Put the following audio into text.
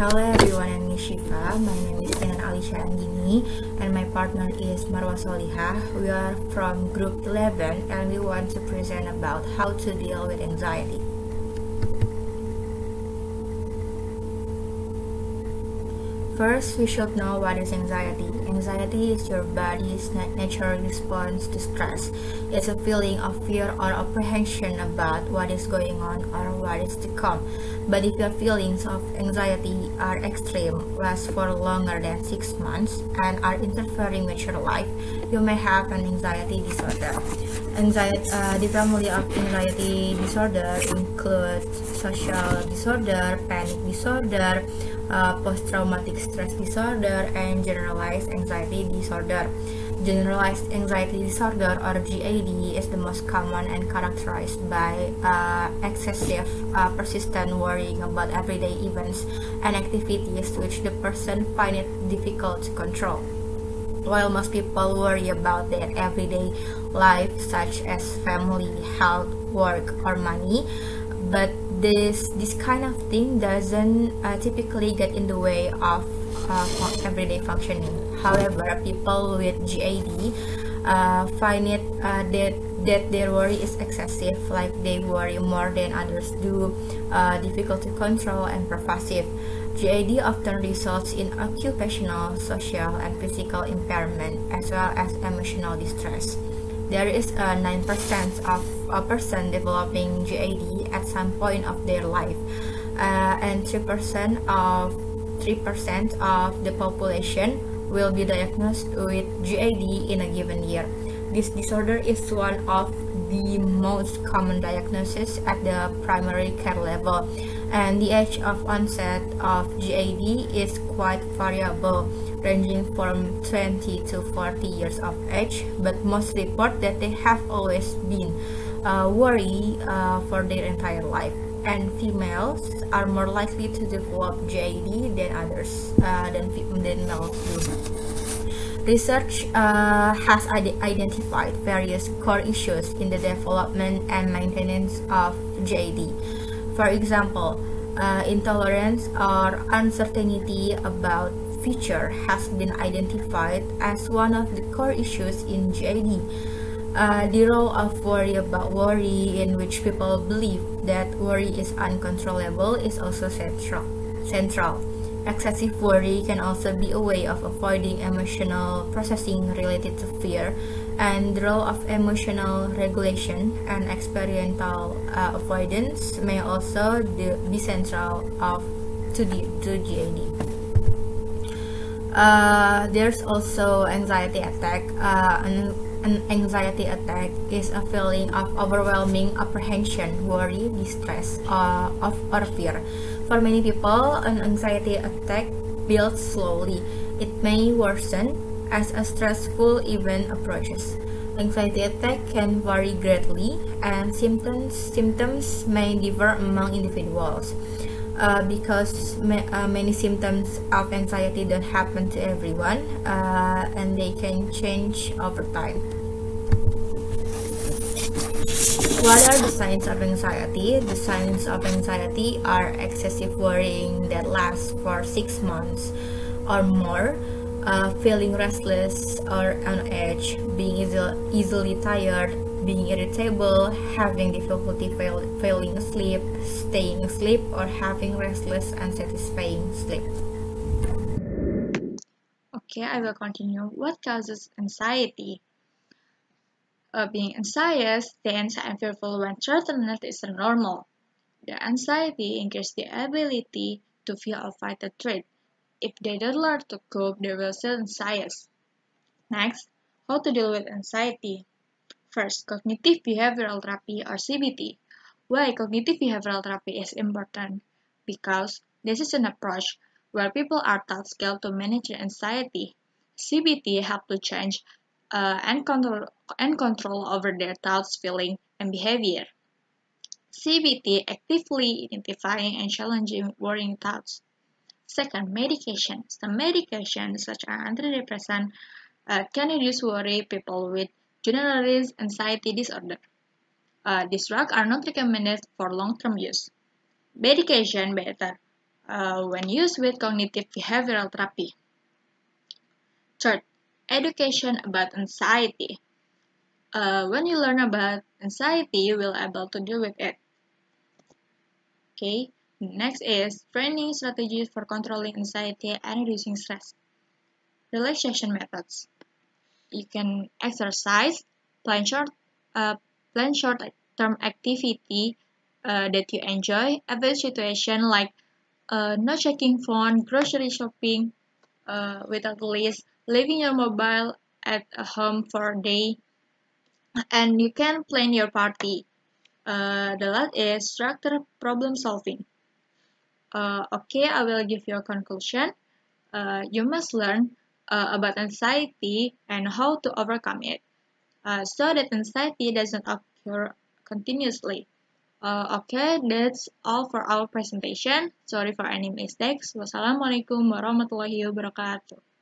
Hello everyone, I'm Nishifa. My name is Kenan Alisha Anggini and my partner is Marwa Solihah. We are from Group 11 and we want to present about how to deal with anxiety. First, we should know what is anxiety. Anxiety is your body's natural response to stress. It's a feeling of fear or apprehension about what is going on or what is to come. But if your feelings of anxiety are extreme, last for longer than 6 months, and are interfering with your life, you may have an anxiety disorder. The family of anxiety disorder includes social disorder, panic disorder, post-traumatic stress disorder, and generalized anxiety disorder. Generalized anxiety disorder, or GAD, is the most common and characterized by excessive, persistent worrying about everyday events and activities which the person finds it difficult to control. While most people worry about their everyday life, such as family, health, work, or money, but this kind of thing doesn't typically get in the way of everyday functioning. However, people with GAD find it that their worry is excessive, like they worry more than others do, difficult to control, and pervasive. GAD often results in occupational, social, and physical impairment, as well as emotional distress. There is 9% of a person developing GAD at some point of their life, and 3% of the population will be diagnosed with GAD in a given year. This disorder is one of the most common diagnoses at the primary care level, and the age of onset of GAD is quite variable, ranging from 20 to 40 years of age, but most report that they have always been worried for their entire life. And females are more likely to develop GAD than others, than males do. Research has identified various core issues in the development and maintenance of GAD. For example, intolerance or uncertainty about future has been identified as one of the core issues in GAD. The role of worry, in which people believe that worry is uncontrollable, is also central. Excessive worry can also be a way of avoiding emotional processing related to fear, and the role of emotional regulation and experiential avoidance may also be central to GAD. There's also anxiety attack. An anxiety attack is a feeling of overwhelming apprehension, worry, distress, or fear. For many people, an anxiety attack builds slowly. It may worsen as a stressful event approaches. Anxiety attack can vary greatly, and symptoms may differ among individuals. Because many symptoms of anxiety don't happen to everyone, and they can change over time. What are the signs of anxiety? The signs of anxiety are excessive worrying that lasts for 6 months or more, feeling restless or on edge, being easily tired, being irritable, having difficulty falling asleep, staying asleep, or having restless, unsatisfying sleep. Okay, I will continue. What causes anxiety? Being anxious, tense, and fearful when threatened is normal. The anxiety increases the ability to feel or fight a threat. If they don't learn to cope, they will still anxious. Next, how to deal with anxiety. First, cognitive behavioral therapy or CBT. Why cognitive behavioral therapy is important? Because this is an approach where people are taught skills to manage their anxiety. CBT helps to change and control over their thoughts, feeling, and behavior. CBT actively identifying and challenging worrying thoughts. Second, medication. Some medications, such as antidepressant, can reduce worry people with generalized anxiety disorder. These drugs are not recommended for long-term use. Medication better when used with cognitive behavioral therapy. Third, education about anxiety. When you learn about anxiety, you will be able to deal with it. Okay. Next is training strategies for controlling anxiety and reducing stress. Relaxation methods. You can exercise, plan short, uh, plan short-term activity that you enjoy. Avoid situation like not checking phone, grocery shopping without a list, leaving your mobile at home for a day, and you can plan your party. The last is structure problem solving. Okay, I will give you a conclusion. You must learn about anxiety and how to overcome it, so that anxiety doesn't occur continuously. Okay, that's all for our presentation. Sorry for any mistakes. Wassalamualaikum warahmatullahi wabarakatuh.